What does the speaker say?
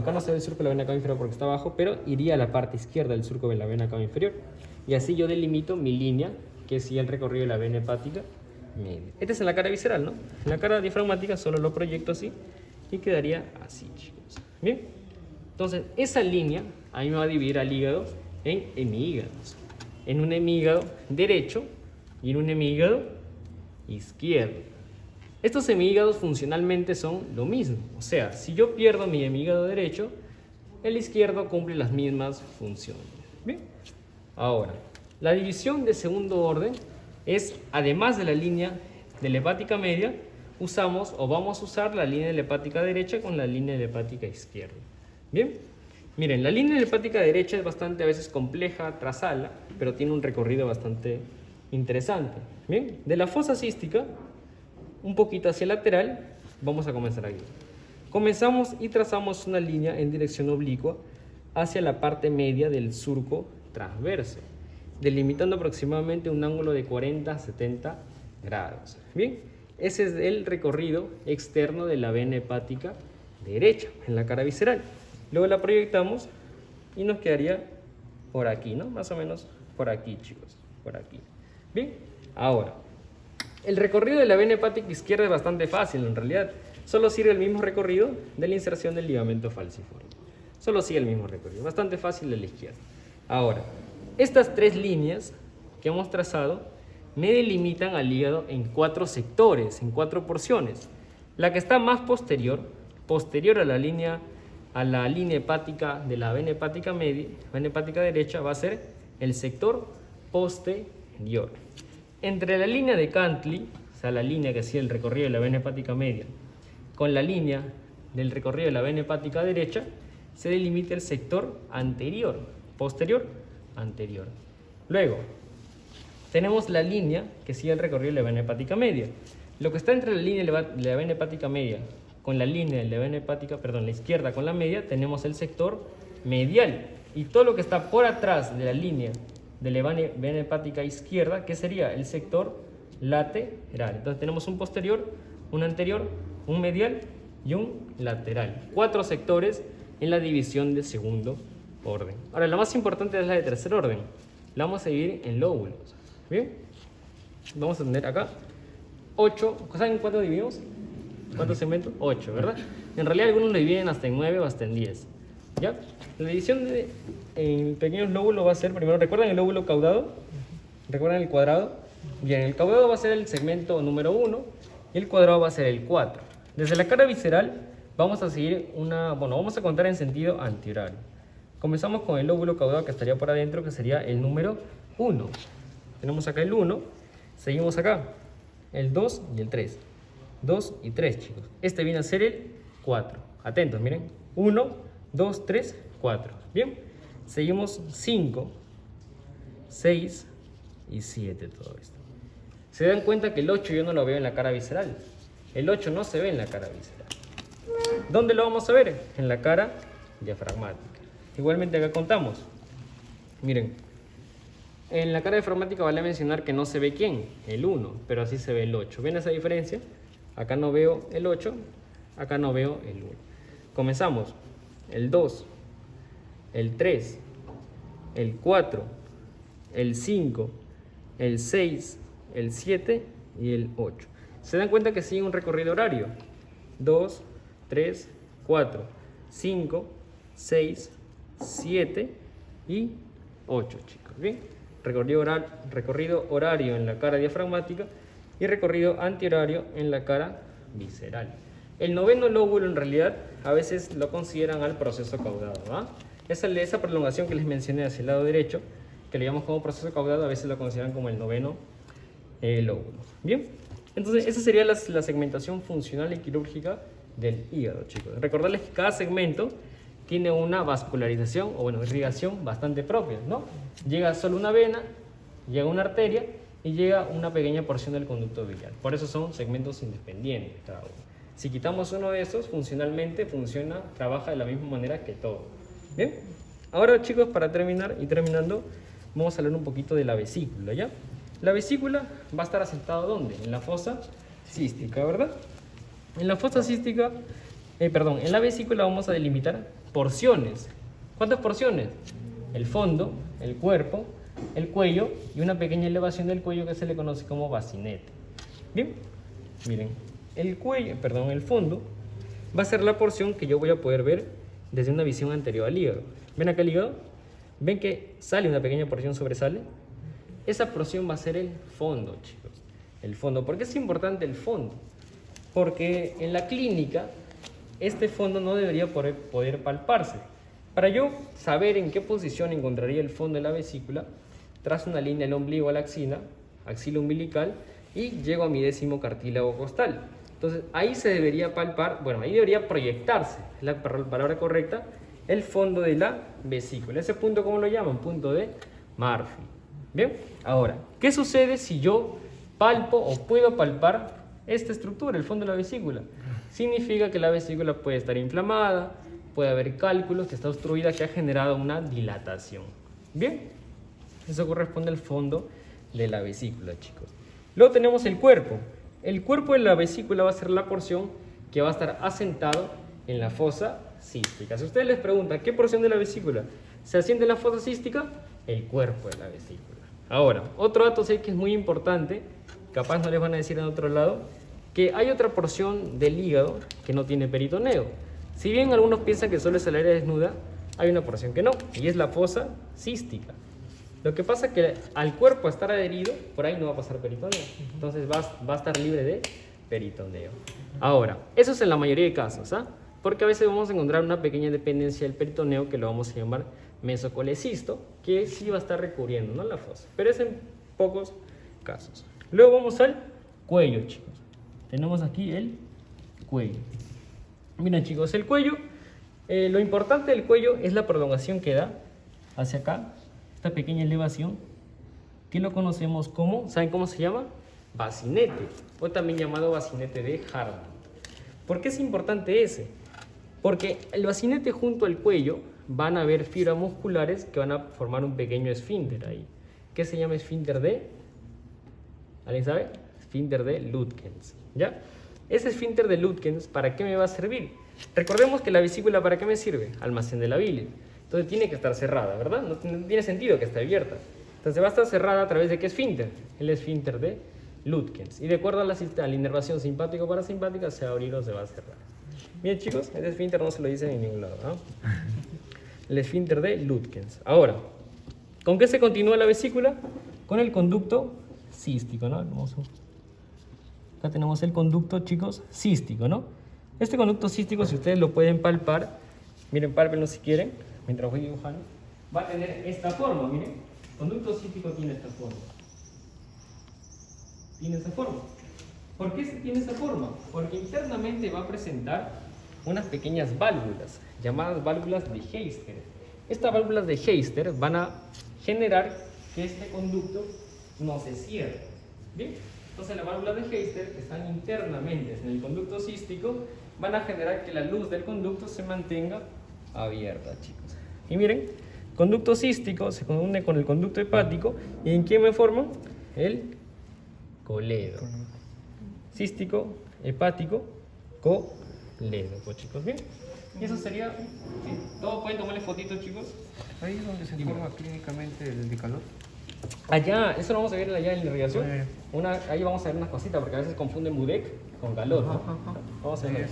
Acá no se ve el surco de la vena cava inferior porque está abajo, pero iría a la parte izquierda del surco de la vena cava inferior. Y así yo delimito mi línea, que sigue el recorrido de la vena hepática media. Este es en la cara visceral, ¿no? En la cara diafragmática solo lo proyecto así y quedaría así, chicos. Bien. Entonces, esa línea a mí me va a dividir al hígado en hemígados. En un hemígado derecho y en un hemígado izquierdo. Estos hemígados funcionalmente son lo mismo. O sea, si yo pierdo mi hemígado derecho, el izquierdo cumple las mismas funciones. Bien. Ahora, la división de segundo orden es, además de la línea de la hepática media, usamos o vamos a usar la línea de la hepática derecha con la línea de la hepática izquierda. Bien, miren, la línea de la hepática derecha es bastante a veces compleja, trazarla, pero tiene un recorrido bastante interesante. Bien, de la fosa cística, un poquito hacia el lateral, vamos a comenzar aquí. Comenzamos y trazamos una línea en dirección oblicua hacia la parte media del surco transverso, delimitando aproximadamente un ángulo de 40-70 grados. Bien, ese es el recorrido externo de la vena hepática derecha en la cara visceral. Luego la proyectamos y nos quedaría por aquí, ¿no? Más o menos por aquí, chicos, por aquí. Bien, ahora, el recorrido de la vena hepática izquierda es bastante fácil en realidad. Solo sigue el mismo recorrido de la inserción del ligamento falciforme. Solo sigue el mismo recorrido, bastante fácil de la izquierda. Ahora, estas tres líneas que hemos trazado me delimitan al hígado en 4 sectores, en 4 porciones. La que está más posterior a la línea hepática de la vena hepática media, vena hepática derecha, va a ser el sector posterior. Entre la línea de Cantley, o sea, la línea que sigue el recorrido de la vena hepática media, con la línea del recorrido de la vena hepática derecha, se delimita el sector anterior, posterior, anterior. Luego, tenemos la línea que sigue el recorrido de la vena hepática media. Lo que está entre la línea de la vena hepática media con la línea de la vena hepática, perdón, la izquierda con la media, tenemos el sector medial. Y todo lo que está por atrás de la línea de la vena hepática izquierda, que sería el sector lateral. Entonces tenemos un posterior, un anterior, un medial y un lateral. 4 sectores en la división de segundo orden. Ahora, la más importante es la de tercer orden. La vamos a dividir en lóbulos. Bien, vamos a tener acá 8. ¿Saben cuánto dividimos? ¿Cuántos segmentos? 8, ¿verdad? En realidad algunos lo dividen hasta en 9 o hasta en 10. ¿Ya? La división en pequeños lóbulos va a ser, primero, ¿recuerdan el lóbulo caudado? ¿Recuerdan el cuadrado? Bien, el caudado va a ser el segmento número 1 y el cuadrado va a ser el 4. Desde la cara visceral vamos a seguir vamos a contar en sentido antihorario. Comenzamos con el lóbulo caudado que estaría por adentro, que sería el número 1. Tenemos acá el 1, seguimos acá, el 2 y el 3. 2 y 3, chicos. Este viene a ser el 4. Atentos, miren. 1, 2, 3, 4. Bien. Seguimos 5, 6 y 7 todo esto. Se dan cuenta que el 8 yo no lo veo en la cara visceral. El 8 no se ve en la cara visceral. ¿Dónde lo vamos a ver? En la cara diafragmática. Igualmente acá contamos. Miren. En la cara diafragmática vale mencionar que no se ve quién, el 1, pero así se ve el 8. ¿Ven esa diferencia? Acá no veo el 8, acá no veo el 1. Comenzamos. El 2, el 3, el 4, el 5, el 6, el 7 y el 8. ¿Se dan cuenta que sigue un recorrido horario? 2, 3, 4, 5, 6, 7 y 8, chicos. ¿Bien? Recorrido horario en la cara diafragmática y recorrido antihorario en la cara visceral. El noveno lóbulo en realidad a veces lo consideran al proceso caudado, ¿va? Esa prolongación que les mencioné hacia el lado derecho, que le llamamos como proceso caudado, a veces lo consideran como el noveno lóbulo. Bien, entonces esa sería la segmentación funcional y quirúrgica del hígado, chicos. Recordarles que cada segmento tiene una vascularización o irrigación bastante propia, ¿no? Llega solo una vena, llega una arteria y llega una pequeña porción del conducto biliar. Por eso son segmentos independientes cada uno. Si quitamos uno de esos, funcionalmente trabaja de la misma manera que todo. Bien, ahora, chicos, para terminando, vamos a hablar un poquito de la vesícula, ¿ya? La vesícula va a estar asentada ¿dónde? En la fosa cística, ¿verdad? En la fosa cística, en la vesícula vamos a delimitar porciones. ¿Cuántas porciones? El fondo, el cuerpo, el cuello y una pequeña elevación del cuello que se le conoce como bacinete. Bien, miren, el cuello, perdón, el fondo va a ser la porción que yo voy a poder ver desde una visión anterior al hígado. ¿Ven acá el hígado? ¿Ven que sale una pequeña porción, sobresale? Esa porción va a ser el fondo, chicos. El fondo. ¿Por qué es importante el fondo? Porque en la clínica este fondo no debería poder palparse. Para yo saber en qué posición encontraría el fondo de la vesícula, trazo una línea del ombligo a la axila umbilical y llego a mi 10º cartílago costal. Entonces ahí se debería palpar, bueno, ahí debería proyectarse, es la palabra correcta, el fondo de la vesícula. Ese punto, ¿cómo lo llaman? Punto de Murphy. Bien, ahora, ¿qué sucede si yo palpo o puedo palpar esta estructura, el fondo de la vesícula? Significa que la vesícula puede estar inflamada, puede haber cálculos, que está obstruida, que ha generado una dilatación. Bien, eso corresponde al fondo de la vesícula, chicos. Luego tenemos el cuerpo. El cuerpo de la vesícula va a ser la porción que va a estar asentado en la fosa cística. Si ustedes les preguntan qué porción de la vesícula se asienta en la fosa cística, el cuerpo de la vesícula. Ahora, otro dato sé que es muy importante, capaz no les van a decir en otro lado, que hay otra porción del hígado que no tiene peritoneo. Si bien algunos piensan que solo es el área desnuda, hay una porción que no, y es la fosa cística. Lo que pasa es que al cuerpo estar adherido, por ahí no va a pasar peritoneo. Entonces va a estar libre de peritoneo. Ahora, eso es en la mayoría de casos, ¿ah? Porque a veces vamos a encontrar una pequeña dependencia del peritoneo que lo vamos a llamar mesocolecisto, que sí va a estar recurriendo, ¿no?, la fosa. Pero es en pocos casos. Luego vamos al cuello, chicos. Tenemos aquí el cuello. Miren, chicos, el cuello, lo importante del cuello es la prolongación que da hacia acá, esta pequeña elevación, que lo conocemos como, ¿saben cómo se llama? Bacinete, o también llamado bacinete de Hartmann. ¿Por qué es importante ese? Porque el bacinete junto al cuello van a haber fibras musculares que van a formar un pequeño esfínter ahí. ¿Qué se llama esfínter de? ¿Alguien sabe? Esfínter de Lütgens, ¿ya? Ese esfínter de Lütgens, ¿para qué me va a servir? Recordemos que la vesícula, ¿para qué me sirve? Almacén de la bilis. Entonces tiene que estar cerrada, ¿verdad? No tiene sentido que esté abierta. Entonces va a estar cerrada a través de ¿qué esfínter? El esfínter de Lütgens. Y de acuerdo a la inervación simpático-parasimpática, se va a abrir o se va a cerrar. Bien, chicos, el esfínter no se lo dicen en ningún lado, ¿no? El esfínter de Lütgens. Ahora, ¿con qué se continúa la vesícula? Con el conducto cístico, ¿no? Acá tenemos el conducto, chicos, cístico, ¿no? Este conducto cístico, si ustedes lo pueden palpar, miren, pálpenlo si quieren, mientras voy dibujando, va a tener esta forma, miren. El conducto cístico tiene esta forma. Tiene esa forma. ¿Por qué tiene esa forma? Porque internamente va a presentar unas pequeñas válvulas, llamadas válvulas de Heister. Estas válvulas de Heister van a generar que este conducto no se cierre. ¿Bien? Entonces las válvulas de Heister, que están internamente en el conducto cístico, van a generar que la luz del conducto se mantenga abierta, chicos. Y miren, conducto cístico se une con el conducto hepático, ¿y en qué me forman? El coledo. Cístico, hepático, coledo, pues, chicos, ¿bien? Y eso sería, ¿sí? Todos pueden tomarle fotitos, chicos. Ahí es donde se forma clínicamente el dicalor. Allá, eso lo vamos a ver allá en la irrigación. Ahí vamos a ver unas cositas, porque a veces confunden Budek con calor, ¿no? Vamos a ver.